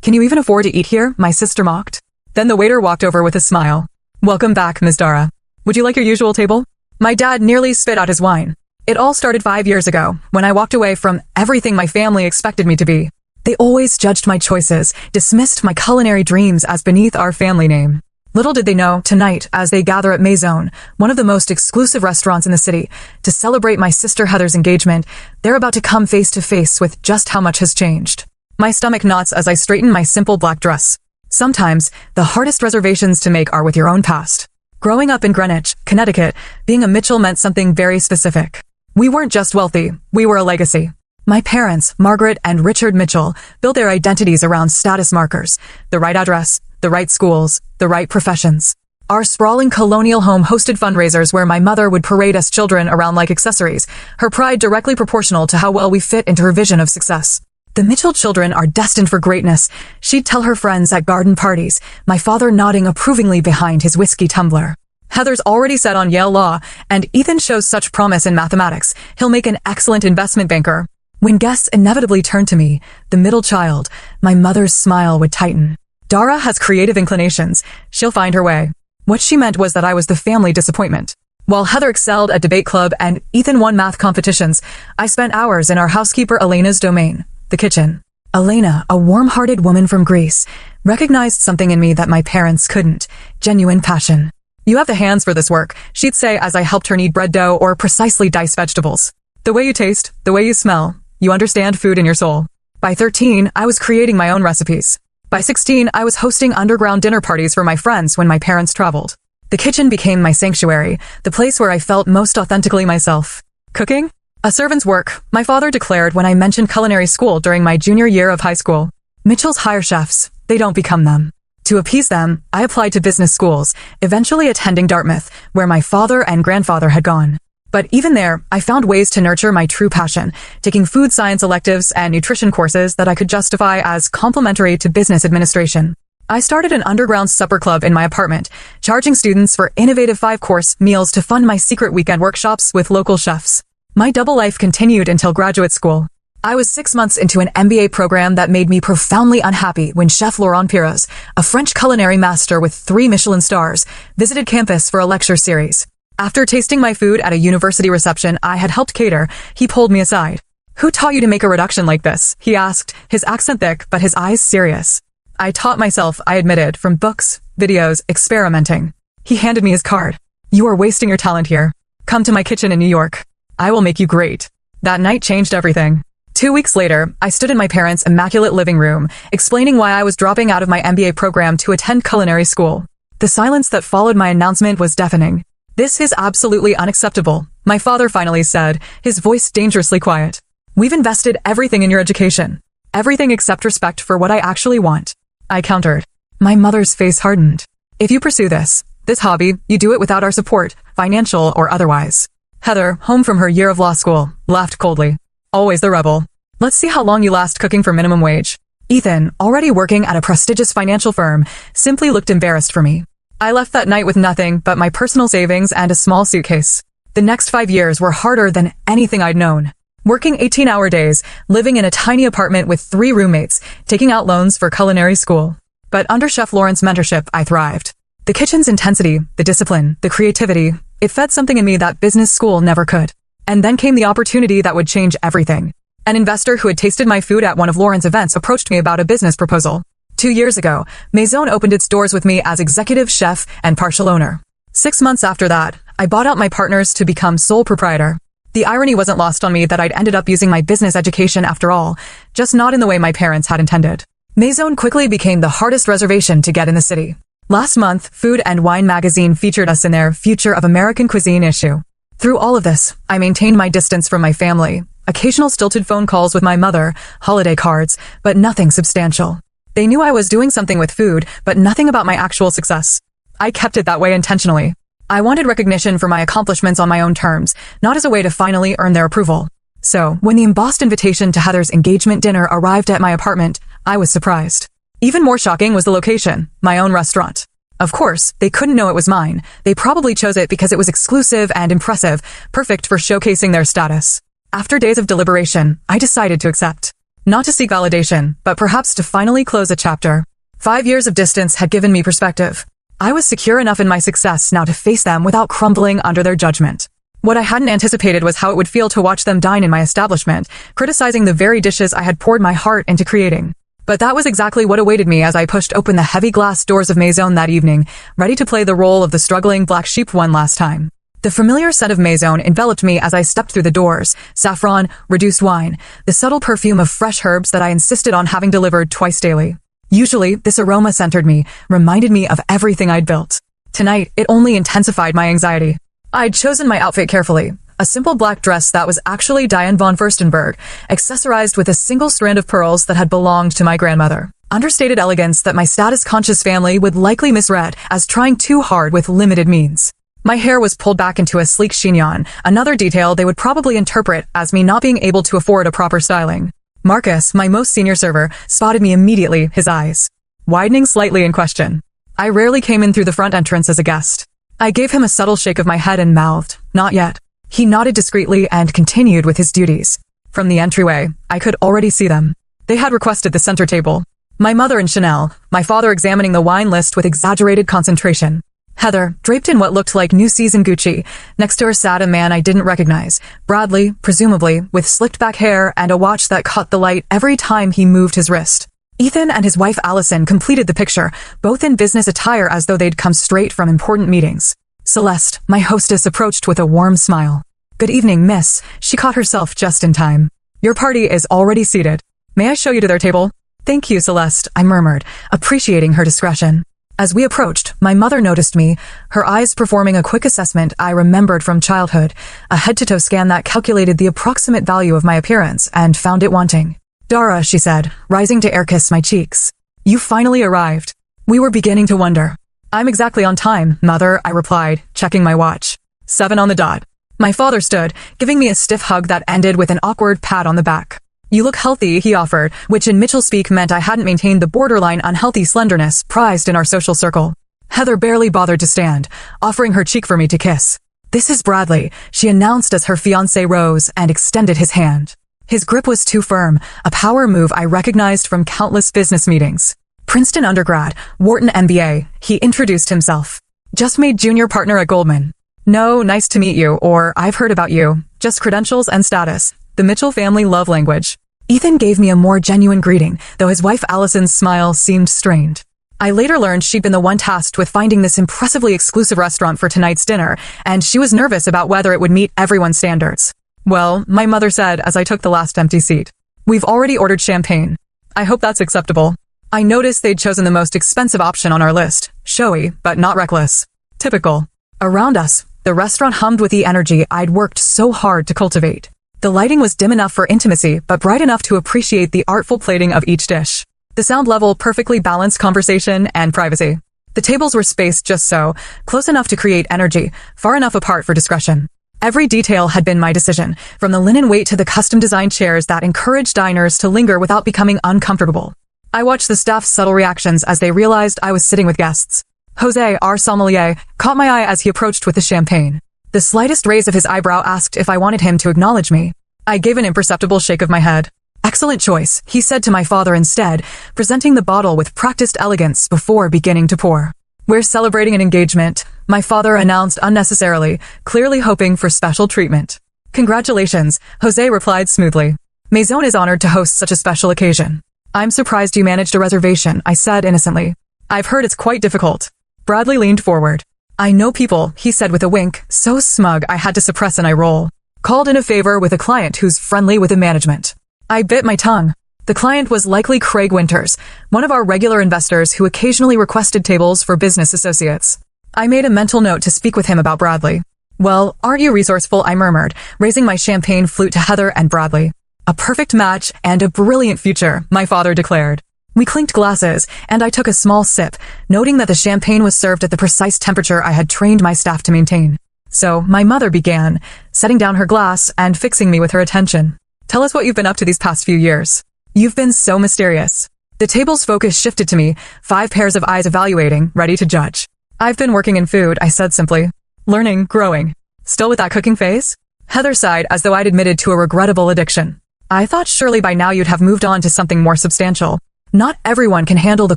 Can you even afford to eat here? My sister mocked. Then the waiter walked over with a smile. Welcome back, Ms. Dara. Would you like your usual table? My dad nearly spit out his wine. It all started 5 years ago, when I walked away from everything my family expected me to be. They always judged my choices, dismissed my culinary dreams as beneath our family name. Little did they know, tonight, as they gather at Maison, one of the most exclusive restaurants in the city, to celebrate my sister Heather's engagement, they're about to come face to face with just how much has changed. My stomach knots as I straighten my simple black dress. Sometimes, the hardest reservations to make are with your own past. Growing up in Greenwich, Connecticut, being a Mitchell meant something very specific. We weren't just wealthy, we were a legacy. My parents, Margaret and Richard Mitchell, built their identities around status markers, the right address, the right schools, the right professions. Our sprawling colonial home hosted fundraisers where my mother would parade us children around like accessories, her pride directly proportional to how well we fit into her vision of success. The Mitchell children are destined for greatness, she'd tell her friends at garden parties, my father nodding approvingly behind his whiskey tumbler. Heather's already set on Yale Law, and Ethan shows such promise in mathematics, he'll make an excellent investment banker. When guests inevitably turned to me, the middle child, my mother's smile would tighten. Dara has creative inclinations. She'll find her way. What she meant was that I was the family disappointment. While Heather excelled at debate club and Ethan won math competitions, I spent hours in our housekeeper Elena's domain, the kitchen. Elena, a warm-hearted woman from Greece, recognized something in me that my parents couldn't. Genuine passion. You have the hands for this work, she'd say as I helped her knead bread dough or precisely dice vegetables. The way you taste, the way you smell. You understand food in your soul. By 13, I was creating my own recipes. By 16, I was hosting underground dinner parties for my friends when my parents traveled. The kitchen became my sanctuary, the place where I felt most authentically myself. Cooking? A servant's work, my father declared when I mentioned culinary school during my junior year of high school. Mitchell's hire chefs, they don't become them. To appease them, I applied to business schools, eventually attending Dartmouth, where my father and grandfather had gone. But even there, I found ways to nurture my true passion, taking food science electives and nutrition courses that I could justify as complementary to business administration. I started an underground supper club in my apartment, charging students for innovative 5-course meals to fund my secret weekend workshops with local chefs. My double life continued until graduate school. I was 6 months into an MBA program that made me profoundly unhappy when Chef Laurent Pires, a French culinary master with 3 Michelin stars, visited campus for a lecture series. After tasting my food at a university reception I had helped cater, he pulled me aside. Who taught you to make a reduction like this? He asked, his accent thick but his eyes serious. I taught myself, I admitted, from books, videos, experimenting. He handed me his card. You are wasting your talent here. Come to my kitchen in New York. I will make you great. That night changed everything. 2 weeks later, I stood in my parents' immaculate living room, explaining why I was dropping out of my MBA program to attend culinary school. The silence that followed my announcement was deafening. This is absolutely unacceptable, my father finally said, his voice dangerously quiet. We've invested everything in your education. Everything except respect for what I actually want. I countered. My mother's face hardened. If you pursue this hobby, you do it without our support, financial or otherwise. Heather, home from her year of law school, laughed coldly. Always the rebel. Let's see how long you last cooking for minimum wage. Ethan, already working at a prestigious financial firm, simply looked embarrassed for me. I left that night with nothing but my personal savings and a small suitcase. The next 5 years were harder than anything I'd known. Working 18-hour days, living in a tiny apartment with 3 roommates, taking out loans for culinary school. But under Chef Laurent's mentorship, I thrived. The kitchen's intensity, the discipline, the creativity, it fed something in me that business school never could. And then came the opportunity that would change everything. An investor who had tasted my food at one of Laurent's events approached me about a business proposal. 2 years ago, Maison opened its doors with me as executive chef and partial owner. 6 months after that, I bought out my partners to become sole proprietor. The irony wasn't lost on me that I'd ended up using my business education after all, just not in the way my parents had intended. Maison quickly became the hardest reservation to get in the city. Last month, Food and Wine magazine featured us in their Future of American Cuisine issue. Through all of this, I maintained my distance from my family, occasional stilted phone calls with my mother, holiday cards, but nothing substantial. They knew I was doing something with food, but nothing about my actual success. I kept it that way intentionally. I wanted recognition for my accomplishments on my own terms, not as a way to finally earn their approval. So, when the embossed invitation to Heather's engagement dinner arrived at my apartment, I was surprised. Even more shocking was the location, my own restaurant. Of course, they couldn't know it was mine. They probably chose it because it was exclusive and impressive, perfect for showcasing their status. After days of deliberation, I decided to accept. Not to seek validation, but perhaps to finally close a chapter. 5 years of distance had given me perspective. I was secure enough in my success now to face them without crumbling under their judgment. What I hadn't anticipated was how it would feel to watch them dine in my establishment, criticizing the very dishes I had poured my heart into creating. But that was exactly what awaited me as I pushed open the heavy glass doors of Maison that evening, ready to play the role of the struggling black sheep one last time. The familiar scent of Maison enveloped me as I stepped through the doors: saffron, reduced wine, the subtle perfume of fresh herbs that I insisted on having delivered twice daily. Usually, this aroma centered me, reminded me of everything I'd built. Tonight, it only intensified my anxiety. I'd chosen my outfit carefully. A simple black dress that was actually Diane von Furstenberg, accessorized with a single strand of pearls that had belonged to my grandmother. Understated elegance that my status-conscious family would likely misread as trying too hard with limited means. My hair was pulled back into a sleek chignon, another detail they would probably interpret as me not being able to afford a proper styling. Marcus, my most senior server, spotted me immediately, his eyes widening slightly in question. I rarely came in through the front entrance as a guest. I gave him a subtle shake of my head and mouthed, "Not yet." He nodded discreetly and continued with his duties. From the entryway, I could already see them. They had requested the center table. My mother and Chanel, my father examining the wine list with exaggerated concentration. Heather, draped in what looked like new season Gucci, next to her sat a man I didn't recognize. Bradley, presumably, with slicked back hair and a watch that caught the light every time he moved his wrist. Ethan and his wife Allison completed the picture, both in business attire as though they'd come straight from important meetings. Celeste, my hostess, approached with a warm smile. "Good evening, miss." She caught herself just in time. "Your party is already seated. May I show you to their table?" "Thank you, Celeste," I murmured, appreciating her discretion. As we approached, my mother noticed me, her eyes performing a quick assessment I remembered from childhood, a head-to-toe scan that calculated the approximate value of my appearance and found it wanting. "Dara," she said, rising to air-kiss my cheeks. "You finally arrived." We were beginning to wonder. "I'm exactly on time, Mother," I replied, checking my watch. 7 on the dot. My father stood, giving me a stiff hug that ended with an awkward pat on the back. "You look healthy," he offered, which in Mitchell speak meant I hadn't maintained the borderline unhealthy slenderness prized in our social circle. Heather barely bothered to stand, offering her cheek for me to kiss. "This is Bradley," she announced as her fiancé rose and extended his hand. His grip was too firm, a power move I recognized from countless business meetings. Princeton undergrad, Wharton MBA, he introduced himself. "Just made junior partner at Goldman." "No, nice to meet you," or "I've heard about you." Just credentials and status. The Mitchell family love language. Ethan gave me a more genuine greeting, though his wife Allison's smile seemed strained. I later learned she'd been the one tasked with finding this impressively exclusive restaurant for tonight's dinner, and she was nervous about whether it would meet everyone's standards. "Well," my mother said as I took the last empty seat, "we've already ordered champagne. I hope that's acceptable." I noticed they'd chosen the most expensive option on our list. Showy, but not reckless. Typical. Around us, the restaurant hummed with the energy I'd worked so hard to cultivate. The lighting was dim enough for intimacy, but bright enough to appreciate the artful plating of each dish. The sound level perfectly balanced conversation and privacy. The tables were spaced just so, close enough to create energy, far enough apart for discretion. Every detail had been my decision, from the linen weight to the custom-designed chairs that encouraged diners to linger without becoming uncomfortable. I watched the staff's subtle reactions as they realized I was sitting with guests. Jose, our sommelier, caught my eye as he approached with the champagne. The slightest raise of his eyebrow asked if I wanted him to acknowledge me. I gave an imperceptible shake of my head. "Excellent choice," he said to my father instead, presenting the bottle with practiced elegance before beginning to pour. "We're celebrating an engagement," my father announced unnecessarily, clearly hoping for special treatment. "Congratulations," Jose replied smoothly. "Maison is honored to host such a special occasion." "I'm surprised you managed a reservation," I said innocently. "I've heard it's quite difficult." Bradley leaned forward. "I know people," he said with a wink, so smug I had to suppress an eye roll. "Called in a favor with a client who's friendly with the management." I bit my tongue. The client was likely Craig Winters, one of our regular investors who occasionally requested tables for business associates. I made a mental note to speak with him about Bradley. "Well, aren't you resourceful?" I murmured, raising my champagne flute to Heather and Bradley. "A perfect match and a brilliant future," my father declared. We clinked glasses, and I took a small sip, noting that the champagne was served at the precise temperature I had trained my staff to maintain. So my mother began, setting down her glass and fixing me with her attention. "Tell us what you've been up to these past few years. You've been so mysterious." The table's focus shifted to me, 5 pairs of eyes evaluating, ready to judge. "I've been working in food," I said simply. "Learning, growing. Still with that cooking phase?" Heather sighed as though I'd admitted to a regrettable addiction. I thought surely by now you'd have moved on to something more substantial. Not everyone can handle the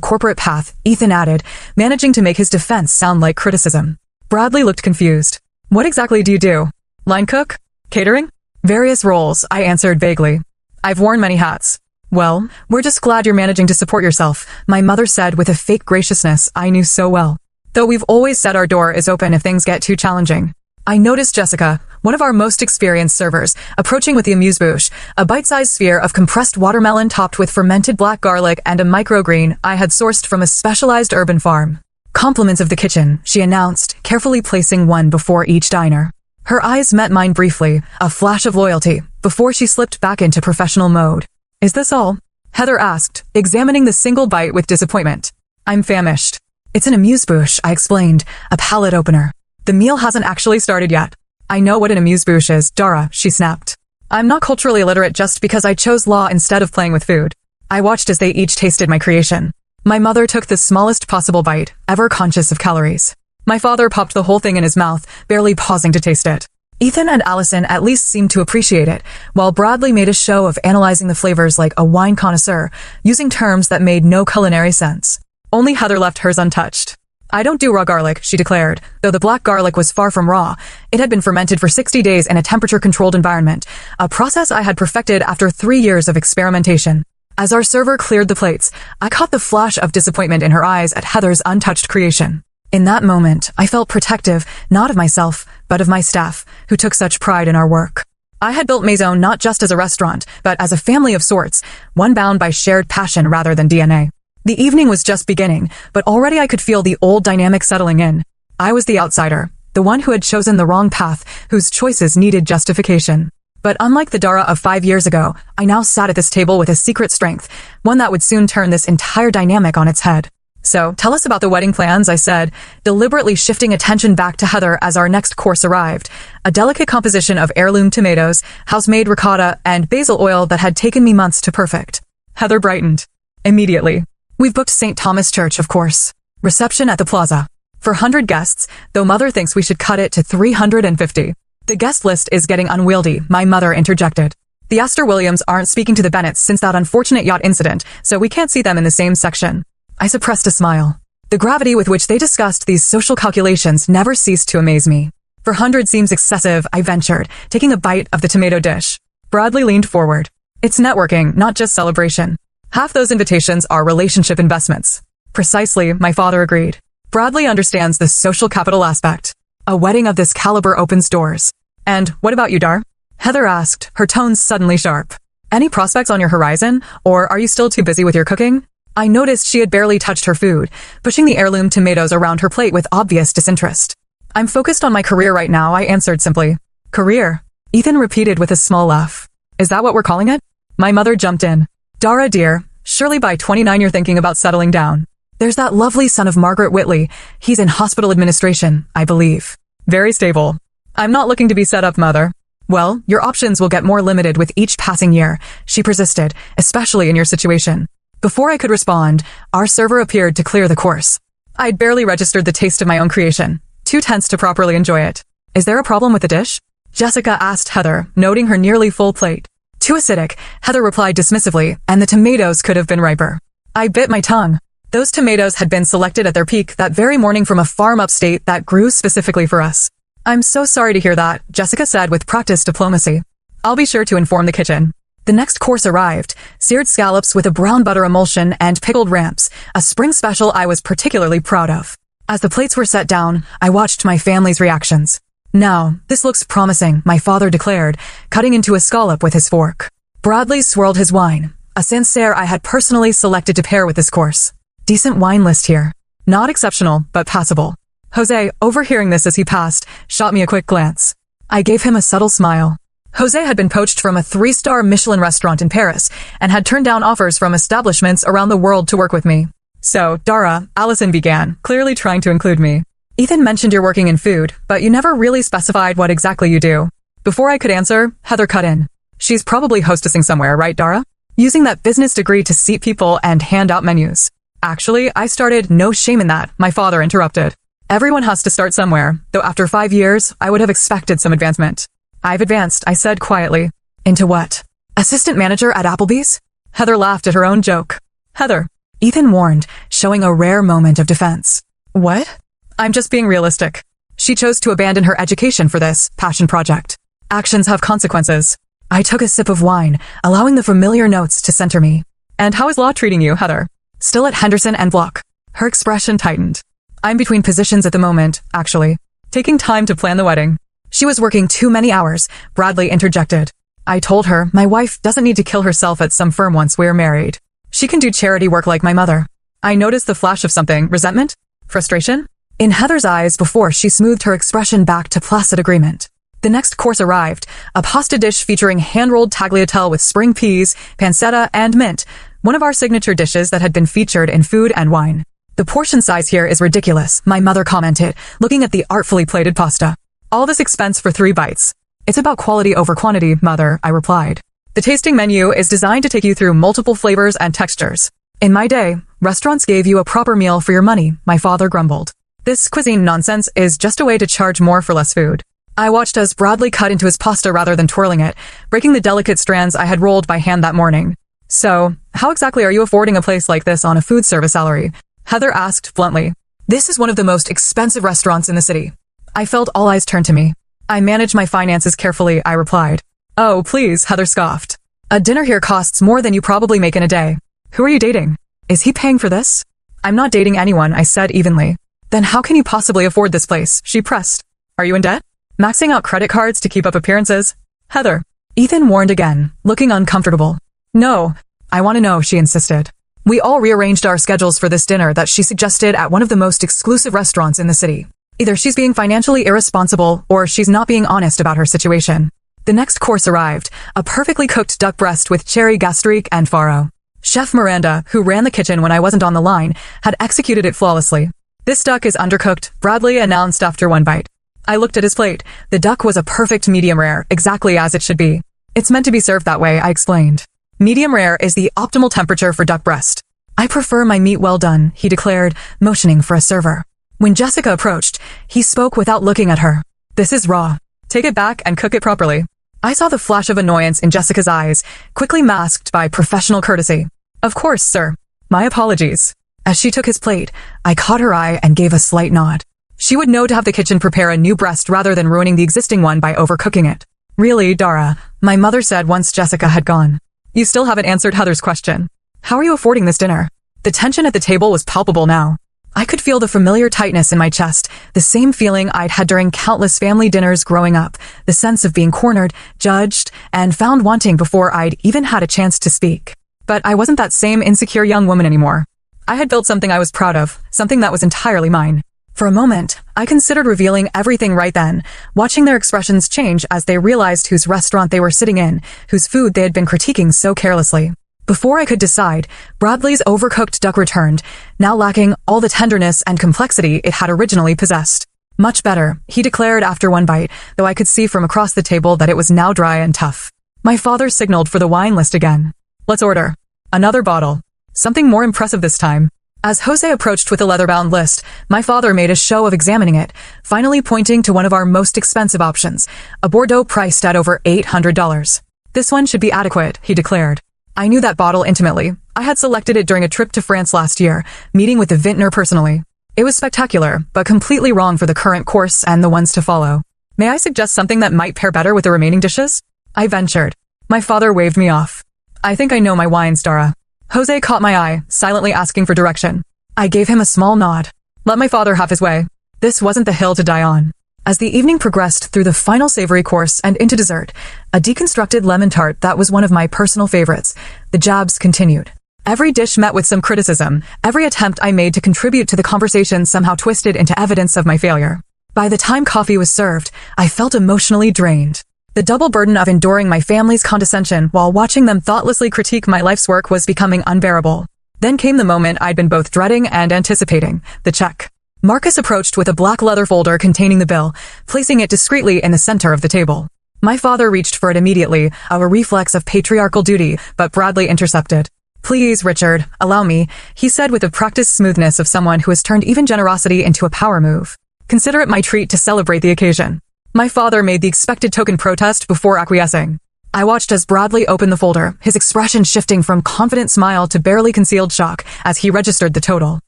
corporate path, Ethan added, managing to make his defense sound like criticism. Bradley looked confused. What exactly do you do? Line cook? Catering? Various roles, I answered vaguely. I've worn many hats. Well, we're just glad you're managing to support yourself, my mother said with a fake graciousness I knew so well. Though we've always said our door is open if things get too challenging. I noticed Jessica, one of our most experienced servers, approaching with the amuse-bouche, a bite-sized sphere of compressed watermelon topped with fermented black garlic and a microgreen I had sourced from a specialized urban farm. Compliments of the kitchen, she announced, carefully placing one before each diner. Her eyes met mine briefly, a flash of loyalty, before she slipped back into professional mode. Is this all? Heather asked, examining the single bite with disappointment. I'm famished. It's an amuse-bouche, I explained, a palate opener. The meal hasn't actually started yet. I know what an amuse-bouche is, Dara, she snapped. I'm not culturally illiterate just because I chose law instead of playing with food. I watched as they each tasted my creation. My mother took the smallest possible bite, ever conscious of calories. My father popped the whole thing in his mouth, barely pausing to taste it. Ethan and Allison at least seemed to appreciate it, while Bradley made a show of analyzing the flavors like a wine connoisseur, using terms that made no culinary sense. Only Heather left hers untouched. I don't do raw garlic, she declared, though the black garlic was far from raw. It had been fermented for 60 days in a temperature-controlled environment, a process I had perfected after 3 years of experimentation. As our server cleared the plates, I caught the flash of disappointment in her eyes at Heather's untouched creation. In that moment, I felt protective, not of myself, but of my staff, who took such pride in our work. I had built Maison not just as a restaurant, but as a family of sorts, one bound by shared passion rather than DNA. The evening was just beginning, but already I could feel the old dynamic settling in. I was the outsider, the one who had chosen the wrong path, whose choices needed justification. But unlike the Dara of 5 years ago, I now sat at this table with a secret strength, one that would soon turn this entire dynamic on its head. So, tell us about the wedding plans, I said, deliberately shifting attention back to Heather as our next course arrived, a delicate composition of heirloom tomatoes, house-made ricotta, and basil oil that had taken me months to perfect. Heather brightened. Immediately. We've booked St. Thomas Church, of course. Reception at the plaza. For 100 guests, though Mother thinks we should cut it to 350. The guest list is getting unwieldy, my mother interjected. The Astor Williams aren't speaking to the Bennetts since that unfortunate yacht incident, so we can't see them in the same section. I suppressed a smile. The gravity with which they discussed these social calculations never ceased to amaze me. For 100 seems excessive, I ventured, taking a bite of the tomato dish. Bradley leaned forward. It's networking, not just celebration. Half those invitations are relationship investments. Precisely, my father agreed. Bradley understands the social capital aspect. A wedding of this caliber opens doors. And what about you, Dar? Heather asked, her tones suddenly sharp. Any prospects on your horizon, or are you still too busy with your cooking? I noticed she had barely touched her food, pushing the heirloom tomatoes around her plate with obvious disinterest. I'm focused on my career right now, I answered simply. Career? Ethan repeated with a small laugh. Is that what we're calling it? My mother jumped in. Dara dear, surely by 29 you're thinking about settling down. There's that lovely son of Margaret Whitley. He's in hospital administration, I believe. Very stable. I'm not looking to be set up, Mother. Well, your options will get more limited with each passing year, she persisted, especially in your situation. Before I could respond, our server appeared to clear the course. I'd barely registered the taste of my own creation, too tense to properly enjoy it. Is there a problem with the dish? Jessica asked Heather, noting her nearly full plate. Too acidic, Heather replied dismissively, and the tomatoes could have been riper. I bit my tongue. Those tomatoes had been selected at their peak that very morning from a farm upstate that grew specifically for us. I'm so sorry to hear that, Jessica said with practiced diplomacy. I'll be sure to inform the kitchen. The next course arrived, seared scallops with a brown butter emulsion and pickled ramps, a spring special I was particularly proud of. As the plates were set down, I watched my family's reactions. Now, this looks promising, my father declared, cutting into a scallop with his fork. Bradley swirled his wine, a Sancerre I had personally selected to pair with this course. Decent wine list here. Not exceptional, but passable. Jose, overhearing this as he passed, shot me a quick glance. I gave him a subtle smile. Jose had been poached from a 3-star Michelin restaurant in Paris and had turned down offers from establishments around the world to work with me. So, Dara, Allison began, clearly trying to include me. Ethan mentioned you're working in food, but you never really specified what exactly you do. Before I could answer, Heather cut in. She's probably hostessing somewhere, right, Dara? Using that business degree to seat people and hand out menus. Actually, I started no shame in that, my father interrupted. Everyone has to start somewhere, though after 5 years, I would have expected some advancement. I've advanced, I said quietly. Into what? Assistant manager at Applebee's? Heather laughed at her own joke. Heather, Ethan warned, showing a rare moment of defense. What? I'm just being realistic. She chose to abandon her education for this passion project. Actions have consequences. I took a sip of wine, allowing the familiar notes to center me. And how is law treating you, Heather? Still at Henderson and Block. Her expression tightened. I'm between positions at the moment, actually. Taking time to plan the wedding. She was working too many hours, Bradley interjected. I told her my wife doesn't need to kill herself at some firm once we're married. She can do charity work like my mother. I noticed the flash of something. Resentment? Frustration? In Heather's eyes before she smoothed her expression back to placid agreement. The next course arrived, a pasta dish featuring hand-rolled tagliatelle with spring peas, pancetta, and mint, one of our signature dishes that had been featured in Food and Wine. The portion size here is ridiculous, my mother commented, looking at the artfully plated pasta. All this expense for 3 bites. It's about quality over quantity, mother, I replied. The tasting menu is designed to take you through multiple flavors and textures. In my day, restaurants gave you a proper meal for your money, my father grumbled. This cuisine nonsense is just a way to charge more for less food. I watched as Bradley cut into his pasta rather than twirling it, breaking the delicate strands I had rolled by hand that morning. So, how exactly are you affording a place like this on a food service salary? Heather asked bluntly. This is one of the most expensive restaurants in the city. I felt all eyes turn to me. I manage my finances carefully, I replied. Oh, please, Heather scoffed. A dinner here costs more than you probably make in a day. Who are you dating? Is he paying for this? I'm not dating anyone, I said evenly. Then how can you possibly afford this place? She pressed. Are you in debt? Maxing out credit cards to keep up appearances? Heather. Ethan warned again, looking uncomfortable. No. I want to know, she insisted. We all rearranged our schedules for this dinner that she suggested at one of the most exclusive restaurants in the city. Either she's being financially irresponsible or she's not being honest about her situation. The next course arrived, a perfectly cooked duck breast with cherry gastrique and farro. Chef Miranda, who ran the kitchen when I wasn't on the line, had executed it flawlessly. This duck is undercooked, Bradley announced after one bite. I looked at his plate. The duck was a perfect medium rare, exactly as it should be. It's meant to be served that way, I explained. Medium rare is the optimal temperature for duck breast. I prefer my meat well done, he declared, motioning for a server. When Jessica approached, he spoke without looking at her. This is raw. Take it back and cook it properly. I saw the flash of annoyance in Jessica's eyes, quickly masked by professional courtesy. Of course, sir. My apologies. As she took his plate, I caught her eye and gave a slight nod. She would know to have the kitchen prepare a new breast rather than ruining the existing one by overcooking it. Really, Dara, my mother said once Jessica had gone. You still haven't answered Heather's question. How are you affording this dinner? The tension at the table was palpable now. I could feel the familiar tightness in my chest, the same feeling I'd had during countless family dinners growing up, the sense of being cornered, judged, and found wanting before I'd even had a chance to speak. But I wasn't that same insecure young woman anymore. I had built something I was proud of, something that was entirely mine. For a moment, I considered revealing everything right then, watching their expressions change as they realized whose restaurant they were sitting in, whose food they had been critiquing so carelessly. Before I could decide, Bradley's overcooked duck returned, now lacking all the tenderness and complexity it had originally possessed. Much better, he declared after one bite, though I could see from across the table that it was now dry and tough. My father signaled for the wine list again. Let's order. Another bottle. Something more impressive this time. As Jose approached with the leather-bound list, my father made a show of examining it, finally pointing to one of our most expensive options, a Bordeaux priced at over $800. This one should be adequate, he declared. I knew that bottle intimately. I had selected it during a trip to France last year, meeting with the vintner personally. It was spectacular, but completely wrong for the current course and the ones to follow. May I suggest something that might pair better with the remaining dishes? I ventured. My father waved me off. I think I know my wines, Dara. Jose caught my eye, silently asking for direction. I gave him a small nod. Let my father have his way. This wasn't the hill to die on. As the evening progressed through the final savory course and into dessert, a deconstructed lemon tart that was one of my personal favorites, the jabs continued. Every dish met with some criticism, every attempt I made to contribute to the conversation somehow twisted into evidence of my failure. By the time coffee was served, I felt emotionally drained. The double burden of enduring my family's condescension while watching them thoughtlessly critique my life's work was becoming unbearable. Then came the moment I'd been both dreading and anticipating, the check. Marcus approached with a black leather folder containing the bill, placing it discreetly in the center of the table. My father reached for it immediately, a reflex of patriarchal duty, but Bradley intercepted. Please, Richard, allow me, he said with the practiced smoothness of someone who has turned even generosity into a power move. Consider it my treat to celebrate the occasion. My father made the expected token protest before acquiescing. I watched as Bradley opened the folder, his expression shifting from confident smile to barely concealed shock as he registered the total.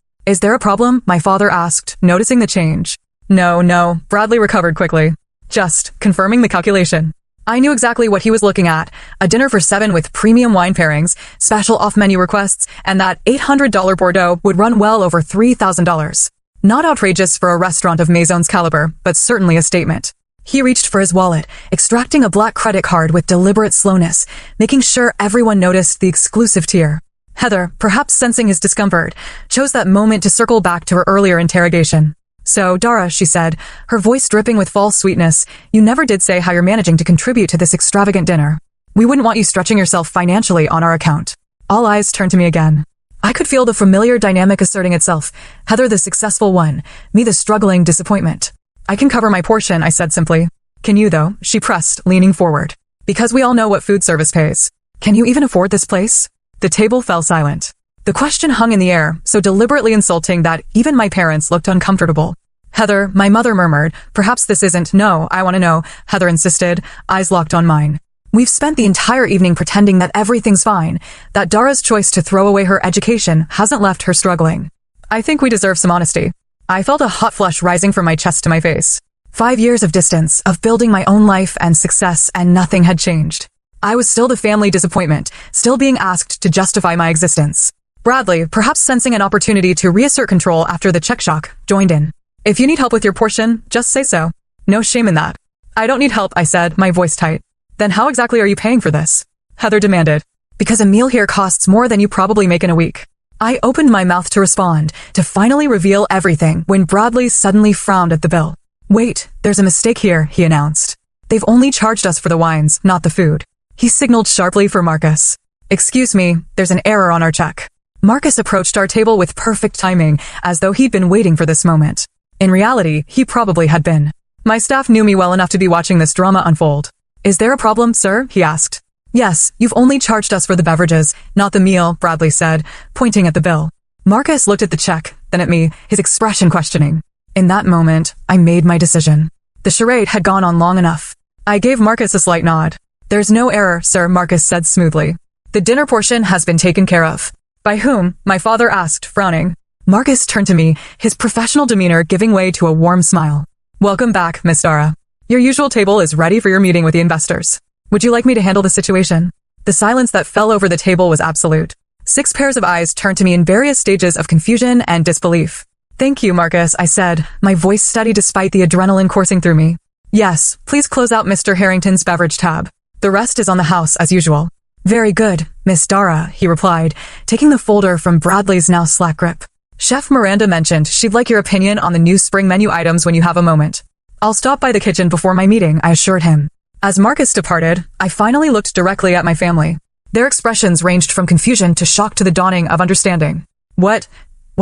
Is there a problem? My father asked, noticing the change. No, Bradley recovered quickly. Just confirming the calculation. I knew exactly what he was looking at, a dinner for 7 with premium wine pairings, special off-menu requests, and that $800 Bordeaux would run well over $3,000. Not outrageous for a restaurant of Maison's caliber, but certainly a statement. He reached for his wallet, extracting a black credit card with deliberate slowness, making sure everyone noticed the exclusive tier. Heather, perhaps sensing his discomfort, chose that moment to circle back to her earlier interrogation. So, Dara, she said, her voice dripping with false sweetness, you never did say how you're managing to contribute to this extravagant dinner. We wouldn't want you stretching yourself financially on our account. All eyes turned to me again. I could feel the familiar dynamic asserting itself. Heather the successful one, me the struggling disappointment. I can cover my portion, I said simply. Can you though? She pressed, leaning forward. Because we all know what food service pays. Can you even afford this place? The table fell silent. The question hung in the air, so deliberately insulting that even my parents looked uncomfortable. Heather, my mother murmured, perhaps this isn't. No, I want to know, Heather insisted, eyes locked on mine. We've spent the entire evening pretending that everything's fine, that Dara's choice to throw away her education hasn't left her struggling. I think we deserve some honesty. I felt a hot flush rising from my chest to my face. 5 years of distance, of building my own life and success, and nothing had changed. I was still the family disappointment, still being asked to justify my existence. Bradley, perhaps sensing an opportunity to reassert control after the check shock, joined in. If you need help with your portion, just say so. No shame in that. I don't need help, I said, my voice tight. Then how exactly are you paying for this? Heather demanded. Because a meal here costs more than you probably make in a week. I opened my mouth to respond, to finally reveal everything, when Bradley suddenly frowned at the bill. Wait, there's a mistake here, he announced. They've only charged us for the wines, not the food. He signaled sharply for Marcus. Excuse me, there's an error on our check. Marcus approached our table with perfect timing, as though he'd been waiting for this moment. In reality, he probably had been. My staff knew me well enough to be watching this drama unfold. Is there a problem, sir? He asked. Yes, you've only charged us for the beverages, not the meal, Bradley said, pointing at the bill. Marcus looked at the check, then at me, his expression questioning. In that moment, I made my decision. The charade had gone on long enough. I gave Marcus a slight nod. There's no error, sir, Marcus said smoothly. The dinner portion has been taken care of. By whom? My father asked, frowning. Marcus turned to me, his professional demeanor giving way to a warm smile. Welcome back, Miss Dara. Your usual table is ready for your meeting with the investors. Would you like me to handle the situation? The silence that fell over the table was absolute. 6 pairs of eyes turned to me in various stages of confusion and disbelief. Thank you, Marcus, I said, my voice steady despite the adrenaline coursing through me. Yes, please close out Mr. Harrington's beverage tab. The rest is on the house as usual. Very good, Miss Dara, he replied, taking the folder from Bradley's now slack grip. Chef Miranda mentioned she'd like your opinion on the new spring menu items when you have a moment. I'll stop by the kitchen before my meeting, I assured him. As Marcus departed, I finally looked directly at my family. Their expressions ranged from confusion to shock to the dawning of understanding. What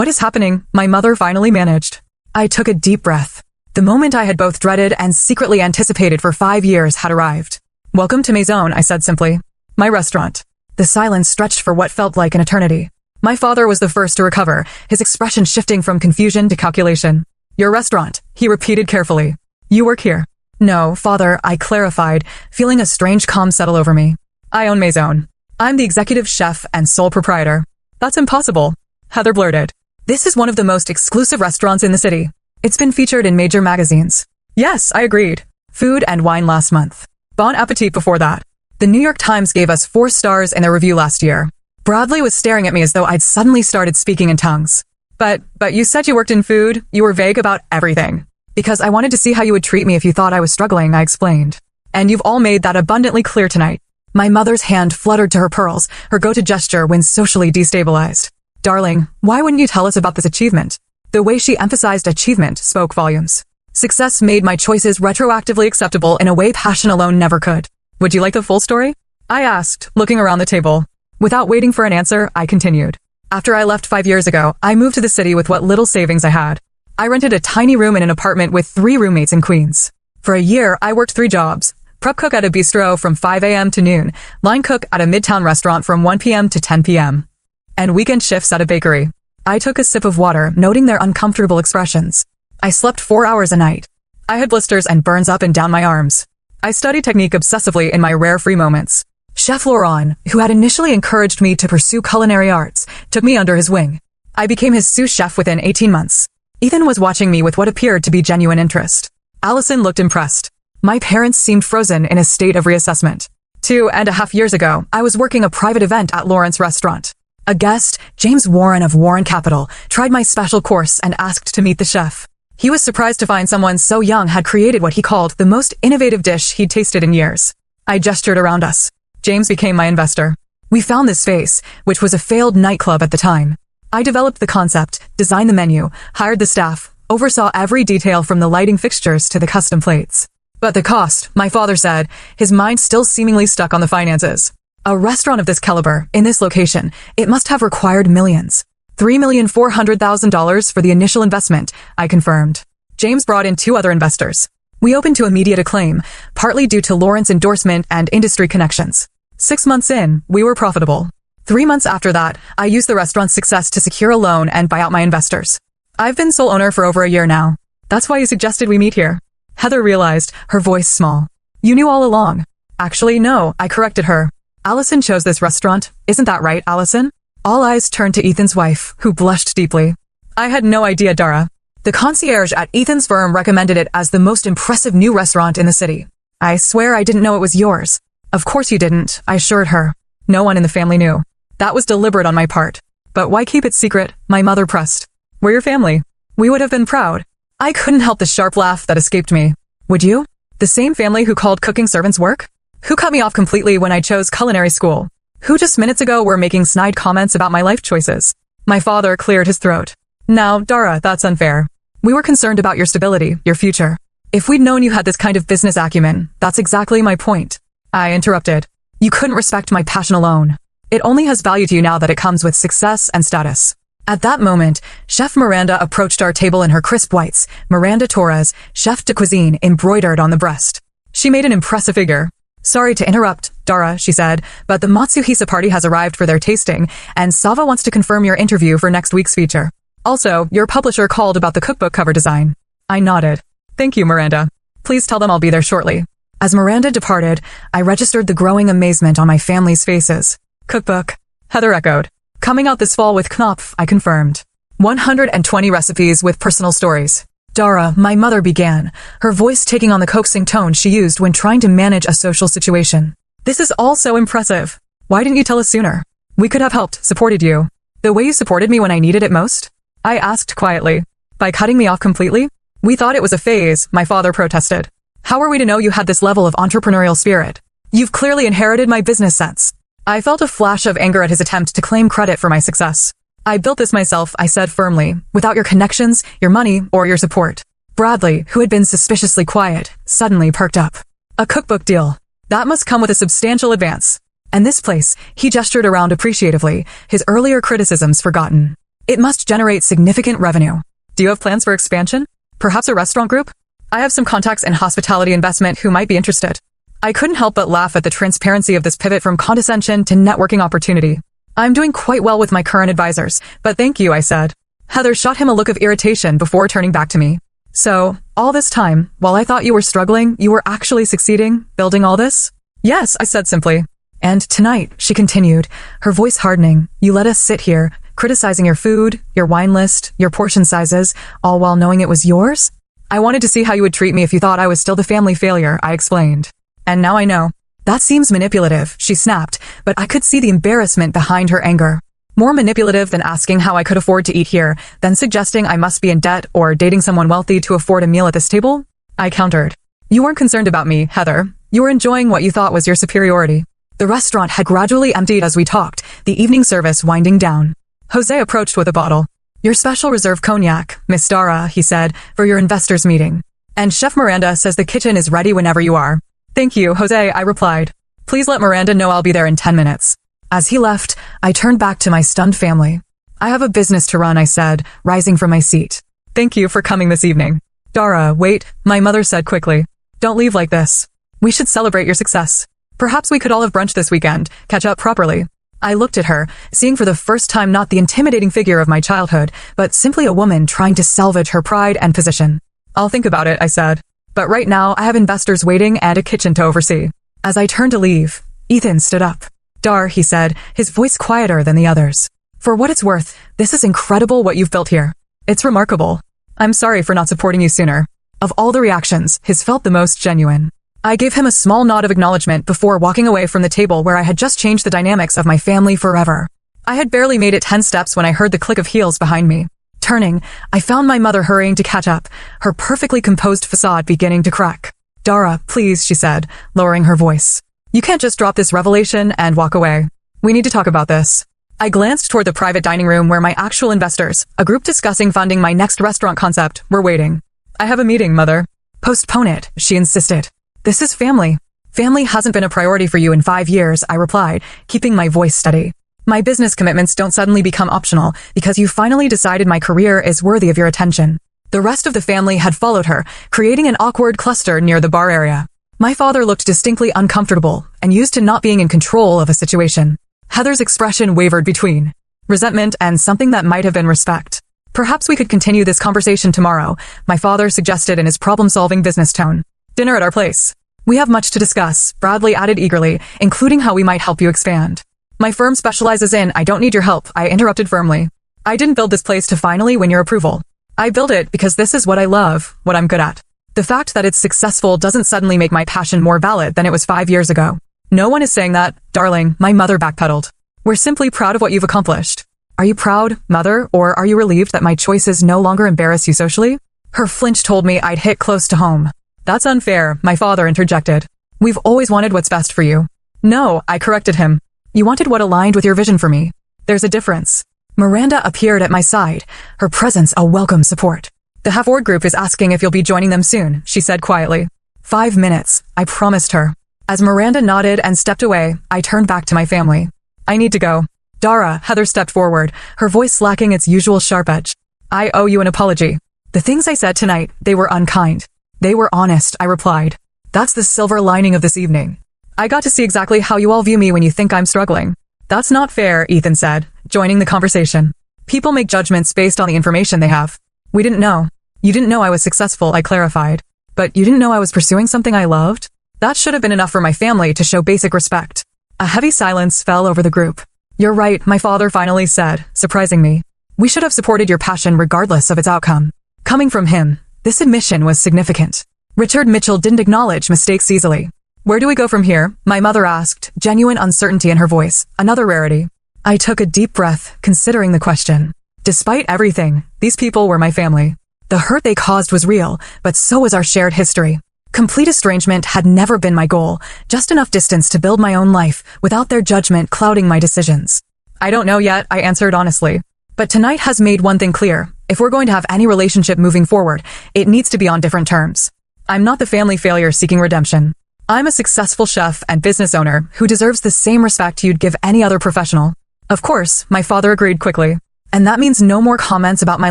is happening? My mother finally managed. I took a deep breath. The moment I had both dreaded and secretly anticipated for 5 years had arrived. Welcome to Maison, I said simply. My restaurant. The silence stretched for what felt like an eternity. My father was the first to recover, his expression shifting from confusion to calculation. Your restaurant, he repeated carefully. You work here. No, father, I clarified, feeling a strange calm settle over me. I own Maison. I'm the executive chef and sole proprietor. That's impossible, Heather blurted. This is one of the most exclusive restaurants in the city. It's been featured in major magazines. Yes, I agreed. Food and wine last month. Bon appetit before that. The New York Times gave us 4 stars in their review last year. Bradley was staring at me as though I'd suddenly started speaking in tongues. But you said you worked in food. You were vague about everything. Because I wanted to see how you would treat me if you thought I was struggling, I explained. And you've all made that abundantly clear tonight. My mother's hand fluttered to her pearls, her go-to gesture when socially destabilized. Darling, why wouldn't you tell us about this achievement? The way she emphasized achievement spoke volumes. Success made my choices retroactively acceptable in a way passion alone never could. Would you like the full story? I asked, looking around the table. Without waiting for an answer, I continued. After I left 5 years ago, I moved to the city with what little savings I had. I rented a tiny room in an apartment with 3 roommates in Queens. For a year, I worked 3 jobs. Prep cook at a bistro from 5 a.m. to noon, line cook at a midtown restaurant from 1 p.m. to 10 p.m., and weekend shifts at a bakery. I took a sip of water, noting their uncomfortable expressions. I slept 4 hours a night. I had blisters and burns up and down my arms. I studied technique obsessively in my rare free moments. Chef Laurent, who had initially encouraged me to pursue culinary arts, took me under his wing. I became his sous chef within 18 months. Ethan was watching me with what appeared to be genuine interest. Allison looked impressed. My parents seemed frozen in a state of reassessment. 2.5 years ago, I was working a private event at Laurent's restaurant. A guest, James Warren of Warren Capital, tried my special course and asked to meet the chef. He was surprised to find someone so young had created what he called the most innovative dish he'd tasted in years. I gestured around us. James became my investor. We found this space, which was a failed nightclub at the time. I developed the concept, designed the menu, hired the staff, oversaw every detail from the lighting fixtures to the custom plates. But the cost, my father said, his mind still seemingly stuck on the finances. A restaurant of this caliber, in this location, it must have required millions. $3,400,000 for the initial investment, I confirmed. James brought in 2 other investors. We opened to immediate acclaim, partly due to Laurent's endorsement and industry connections. 6 months in, we were profitable. 3 months after that, I used the restaurant's success to secure a loan and buy out my investors. I've been sole owner for over a year now. That's why you suggested we meet here. Heather realized, her voice small. You knew all along. Actually, no, I corrected her. Allison chose this restaurant. Isn't that right, Allison? All eyes turned to Ethan's wife, who blushed deeply. I had no idea, Dara. The concierge at Ethan's firm recommended it as the most impressive new restaurant in the city. I swear I didn't know it was yours. Of course you didn't, I assured her. No one in the family knew. That was deliberate on my part. But why keep it secret? My mother pressed. We're your family. We would have been proud. I couldn't help the sharp laugh that escaped me. Would you? The same family who called cooking servants work? Who cut me off completely when I chose culinary school? Who just minutes ago were making snide comments about my life choices? My father cleared his throat. Now, Dara, that's unfair. We were concerned about your stability, your future. If we'd known you had this kind of business acumen, that's exactly my point. I interrupted. You couldn't respect my passion alone. It only has value to you now that it comes with success and status. At that moment, Chef Miranda approached our table in her crisp whites, Miranda Torres, chef de cuisine embroidered on the breast. She made an impressive figure. Sorry to interrupt, Dara, she said, but the Matsuhisa party has arrived for their tasting, and Sava wants to confirm your interview for next week's feature. Also, your publisher called about the cookbook cover design. I nodded. Thank you, Miranda. Please tell them I'll be there shortly. As Miranda departed, I registered the growing amazement on my family's faces. Cookbook. Heather echoed. Coming out this fall with Knopf, I confirmed. 120 recipes with personal stories. Dara, my mother began, her voice taking on the coaxing tone she used when trying to manage a social situation. This is all so impressive. Why didn't you tell us sooner? We could have helped, supported you. The way you supported me when I needed it most? I asked quietly. By cutting me off completely? We thought it was a phase, my father protested. How were we to know you had this level of entrepreneurial spirit? You've clearly inherited my business sense. I felt a flash of anger at his attempt to claim credit for my success. I built this myself, I said firmly, without your connections, your money, or your support. Bradley, who had been suspiciously quiet, suddenly perked up. A cookbook deal. That must come with a substantial advance. And this place, he gestured around appreciatively, his earlier criticisms forgotten. It must generate significant revenue. Do you have plans for expansion? Perhaps a restaurant group? I have some contacts in hospitality investment who might be interested. I couldn't help but laugh at the transparency of this pivot from condescension to networking opportunity. I'm doing quite well with my current advisors, but thank you, I said. Heather shot him a look of irritation before turning back to me. So, all this time, while I thought you were struggling, you were actually succeeding, building all this? Yes, I said simply. And tonight, she continued, her voice hardening, you let us sit here, criticizing your food, your wine list, your portion sizes, all while knowing it was yours? I wanted to see how you would treat me if you thought I was still the family failure, I explained. And now I know. That seems manipulative, she snapped, but I could see the embarrassment behind her anger. More manipulative than asking how I could afford to eat here, than suggesting I must be in debt or dating someone wealthy to afford a meal at this table? I countered. You weren't concerned about me, Heather. You were enjoying what you thought was your superiority. The restaurant had gradually emptied as we talked, the evening service winding down. Jose approached with a bottle. Your special reserve cognac, Miss Dara, he said, for your investors meeting. And Chef Miranda says the kitchen is ready whenever you are. Thank you, Jose, I replied. Please let Miranda know I'll be there in 10 minutes. As he left, I turned back to my stunned family. I have a business to run, I said, rising from my seat. Thank you for coming this evening. Dara, wait, my mother said quickly. Don't leave like this. We should celebrate your success. Perhaps we could all have brunch this weekend, catch up properly. I looked at her, seeing for the first time not the intimidating figure of my childhood, but simply a woman trying to salvage her pride and position. I'll think about it, I said. But right now, I have investors waiting and a kitchen to oversee. As I turned to leave, Ethan stood up. Dar, he said, his voice quieter than the others. For what it's worth, this is incredible what you've built here. It's remarkable. I'm sorry for not supporting you sooner. Of all the reactions, his felt the most genuine. I gave him a small nod of acknowledgement before walking away from the table where I had just changed the dynamics of my family forever. I had barely made it 10 steps when I heard the click of heels behind me. Turning, I found my mother hurrying to catch up, her perfectly composed facade beginning to crack. Dara, please, she said, lowering her voice. You can't just drop this revelation and walk away. We need to talk about this. I glanced toward the private dining room where my actual investors, a group discussing funding my next restaurant concept, were waiting. I have a meeting, Mother. Postpone it, she insisted. This is family. Family hasn't been a priority for you in 5 years, I replied, keeping my voice steady. My business commitments don't suddenly become optional because you finally decided my career is worthy of your attention. The rest of the family had followed her, creating an awkward cluster near the bar area. My father looked distinctly uncomfortable and used to not being in control of a situation. Heather's expression wavered between resentment and something that might have been respect. Perhaps we could continue this conversation tomorrow, my father suggested in his problem-solving business tone. Dinner at our place. We have much to discuss, Bradley added eagerly, including how we might help you expand. My firm specializes in I don't need your help, I interrupted firmly. I didn't build this place to finally win your approval. I built it because this is what I love, what I'm good at. The fact that it's successful doesn't suddenly make my passion more valid than it was 5 years ago. No one is saying that, darling, my mother backpedaled. We're simply proud of what you've accomplished. Are you proud, Mother, or are you relieved that my choices no longer embarrass you socially? Her flinch told me I'd hit close to home. That's unfair, my father interjected. We've always wanted what's best for you. No, I corrected him. You wanted what aligned with your vision for me. There's a difference. Miranda appeared at my side, her presence a welcome support. The Havord group is asking if you'll be joining them soon, she said quietly. 5 minutes, I promised her. As Miranda nodded and stepped away, I turned back to my family. I need to go. Dara, Heather stepped forward, her voice lacking its usual sharp edge. I owe you an apology. The things I said tonight, they were unkind. They were honest, I replied. That's the silver lining of this evening. I got to see exactly how you all view me when you think I'm struggling. That's not fair, Ethan said, joining the conversation. People make judgments based on the information they have. We didn't know. You didn't know I was successful, I clarified. But you didn't know I was pursuing something I loved? That should have been enough for my family to show basic respect. A heavy silence fell over the group. You're right, my father finally said, surprising me. We should have supported your passion regardless of its outcome. Coming from him, this admission was significant. Richard Mitchell didn't acknowledge mistakes easily. Where do we go from here? My mother asked, genuine uncertainty in her voice, another rarity. I took a deep breath, considering the question. Despite everything, these people were my family. The hurt they caused was real, but so was our shared history. Complete estrangement had never been my goal, just enough distance to build my own life without their judgment clouding my decisions. I don't know yet, I answered honestly. But tonight has made one thing clear. If we're going to have any relationship moving forward, it needs to be on different terms. I'm not the family failure seeking redemption. I'm a successful chef and business owner who deserves the same respect you'd give any other professional. Of course, my father agreed quickly. And that means no more comments about my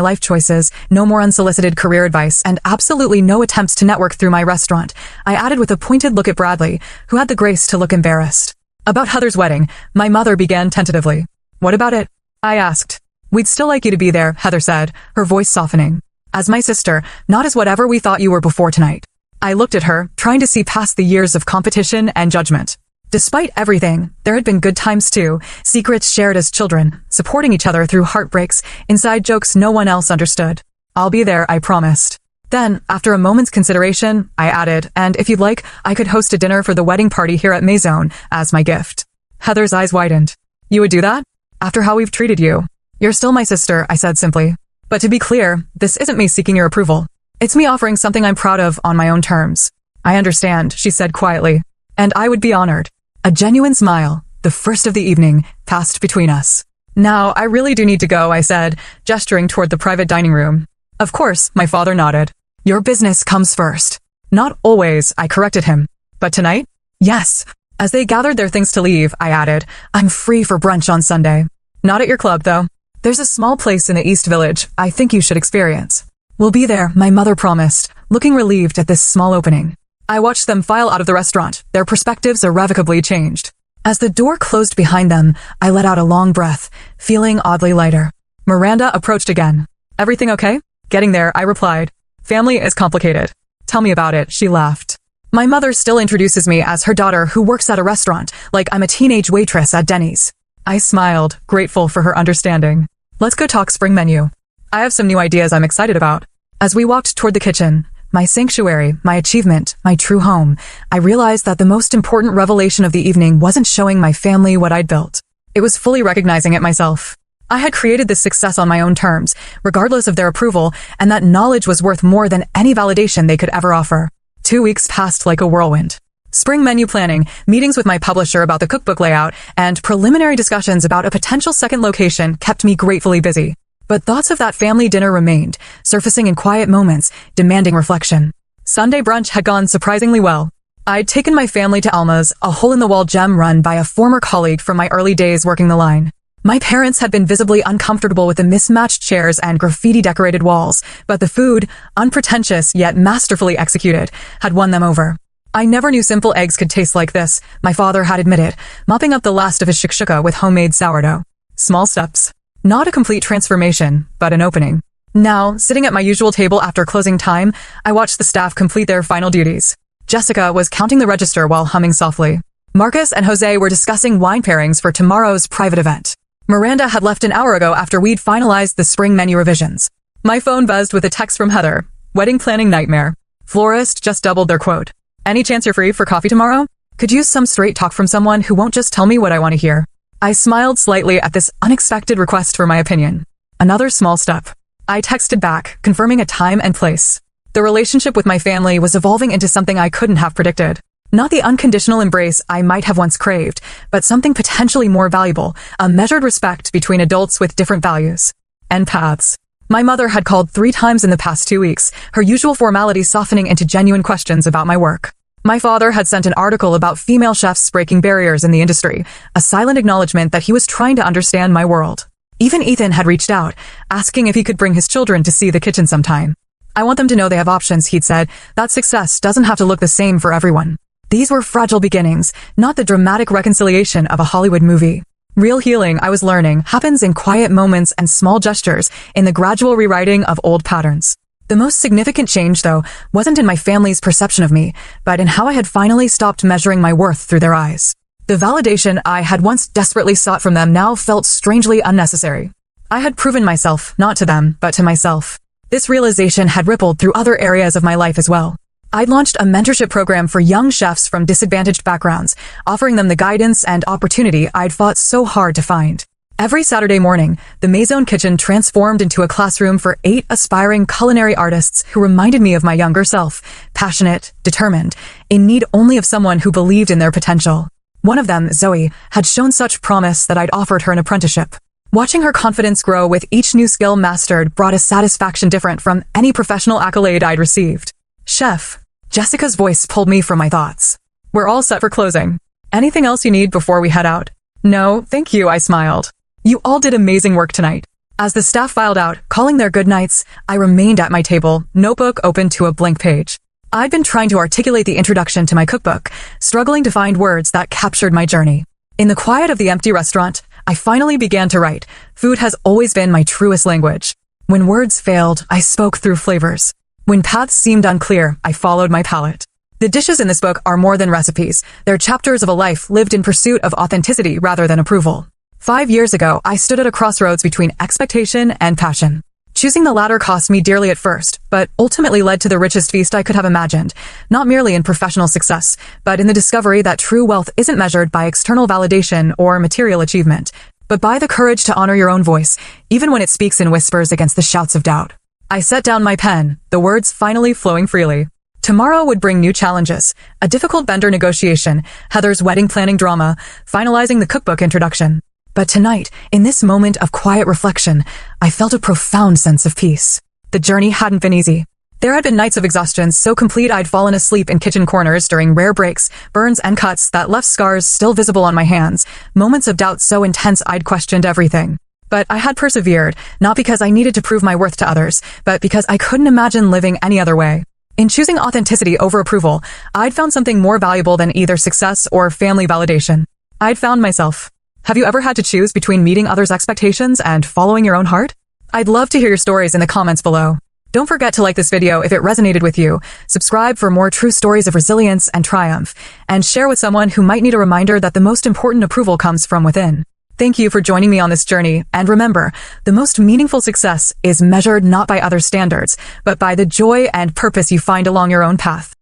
life choices, no more unsolicited career advice, and absolutely no attempts to network through my restaurant, I added with a pointed look at Bradley, who had the grace to look embarrassed. About Heather's wedding, my mother began tentatively. What about it? I asked. We'd still like you to be there, Heather said, her voice softening. As my sister, not as whatever we thought you were before tonight. I looked at her, trying to see past the years of competition and judgment. Despite everything, there had been good times too, secrets shared as children, supporting each other through heartbreaks, inside jokes no one else understood. I'll be there, I promised. Then, after a moment's consideration, I added, and if you'd like, I could host a dinner for the wedding party here at Maison as my gift. Heather's eyes widened. You would do that? After how we've treated you. You're still my sister, I said simply. But to be clear, this isn't me seeking your approval. It's me offering something I'm proud of on my own terms. I understand, she said quietly. And I would be honored. A genuine smile, the first of the evening, passed between us. Now, I really do need to go, I said, gesturing toward the private dining room. Of course, my father nodded. Your business comes first. Not always, I corrected him. But tonight? Yes. As they gathered their things to leave, I added, I'm free for brunch on Sunday. Not at your club, though. There's a small place in the East Village I think you should experience. We'll be there, my mother promised, looking relieved at this small opening. I watched them file out of the restaurant, their perspectives irrevocably changed. As the door closed behind them, I let out a long breath, feeling oddly lighter. Miranda approached again. Everything okay? Getting there, I replied. Family is complicated. Tell me about it, she laughed. My mother still introduces me as her daughter who works at a restaurant, like I'm a teenage waitress at Denny's. I smiled, grateful for her understanding. Let's go talk spring menu. I have some new ideas I'm excited about. As we walked toward the kitchen, my sanctuary, my achievement, my true home, I realized that the most important revelation of the evening wasn't showing my family what I'd built. It was fully recognizing it myself. I had created this success on my own terms, regardless of their approval, and that knowledge was worth more than any validation they could ever offer. 2 weeks passed like a whirlwind. Spring menu planning, meetings with my publisher about the cookbook layout, and preliminary discussions about a potential second location kept me gratefully busy. But thoughts of that family dinner remained, surfacing in quiet moments, demanding reflection. Sunday brunch had gone surprisingly well. I'd taken my family to Alma's, a hole-in-the-wall gem run by a former colleague from my early days working the line. My parents had been visibly uncomfortable with the mismatched chairs and graffiti-decorated walls, but the food, unpretentious yet masterfully executed, had won them over. I never knew simple eggs could taste like this, my father had admitted, mopping up the last of his shakshuka with homemade sourdough. Small steps. Not a complete transformation, but an opening. Now, sitting at my usual table after closing time, I watched the staff complete their final duties. Jessica was counting the register while humming softly. Marcus and Jose were discussing wine pairings for tomorrow's private event. Miranda had left an hour ago after we'd finalized the spring menu revisions. My phone buzzed with a text from Heather. Wedding planning nightmare. Florist just doubled their quote. Any chance you're free for coffee tomorrow? Could use some straight talk from someone who won't just tell me what I want to hear. I smiled slightly at this unexpected request for my opinion. Another small step. I texted back, confirming a time and place. The relationship with my family was evolving into something I couldn't have predicted. Not the unconditional embrace I might have once craved, but something potentially more valuable, a measured respect between adults with different values and paths. My mother had called 3 times in the past 2 weeks, her usual formality softening into genuine questions about my work. My father had sent an article about female chefs breaking barriers in the industry, a silent acknowledgement that he was trying to understand my world. Even Ethan had reached out, asking if he could bring his children to see the kitchen sometime. I want them to know they have options, he'd said. That success doesn't have to look the same for everyone. These were fragile beginnings, not the dramatic reconciliation of a Hollywood movie. Real healing, I was learning, happens in quiet moments and small gestures, in the gradual rewriting of old patterns. The most significant change, though, wasn't in my family's perception of me, but in how I had finally stopped measuring my worth through their eyes. The validation I had once desperately sought from them now felt strangely unnecessary. I had proven myself, not to them, but to myself. This realization had rippled through other areas of my life as well. I'd launched a mentorship program for young chefs from disadvantaged backgrounds, offering them the guidance and opportunity I'd fought so hard to find. Every Saturday morning, the Maison kitchen transformed into a classroom for 8 aspiring culinary artists who reminded me of my younger self, passionate, determined, in need only of someone who believed in their potential. One of them, Zoe, had shown such promise that I'd offered her an apprenticeship. Watching her confidence grow with each new skill mastered brought a satisfaction different from any professional accolade I'd received. Chef. Jessica's voice pulled me from my thoughts. We're all set for closing. Anything else you need before we head out? No, thank you, I smiled. You all did amazing work tonight. As the staff filed out, calling their good nights, I remained at my table, notebook open to a blank page. I'd been trying to articulate the introduction to my cookbook, struggling to find words that captured my journey. In the quiet of the empty restaurant, I finally began to write. Food has always been my truest language. When words failed, I spoke through flavors. When paths seemed unclear, I followed my palate. The dishes in this book are more than recipes. They're chapters of a life lived in pursuit of authenticity rather than approval. 5 years ago, I stood at a crossroads between expectation and passion. Choosing the latter cost me dearly at first, but ultimately led to the richest feast I could have imagined, not merely in professional success, but in the discovery that true wealth isn't measured by external validation or material achievement, but by the courage to honor your own voice, even when it speaks in whispers against the shouts of doubt. I set down my pen, the words finally flowing freely. Tomorrow would bring new challenges, a difficult vendor negotiation, Heather's wedding planning drama, finalizing the cookbook introduction. But tonight, in this moment of quiet reflection, I felt a profound sense of peace. The journey hadn't been easy. There had been nights of exhaustion so complete I'd fallen asleep in kitchen corners during rare breaks, burns and cuts that left scars still visible on my hands, moments of doubt so intense I'd questioned everything. But I had persevered, not because I needed to prove my worth to others, but because I couldn't imagine living any other way. In choosing authenticity over approval, I'd found something more valuable than either success or family validation. I'd found myself. Have you ever had to choose between meeting others' expectations and following your own heart? I'd love to hear your stories in the comments below. Don't forget to like this video if it resonated with you, subscribe for more true stories of resilience and triumph, and share with someone who might need a reminder that the most important approval comes from within. Thank you for joining me on this journey, and remember, the most meaningful success is measured not by other standards, but by the joy and purpose you find along your own path.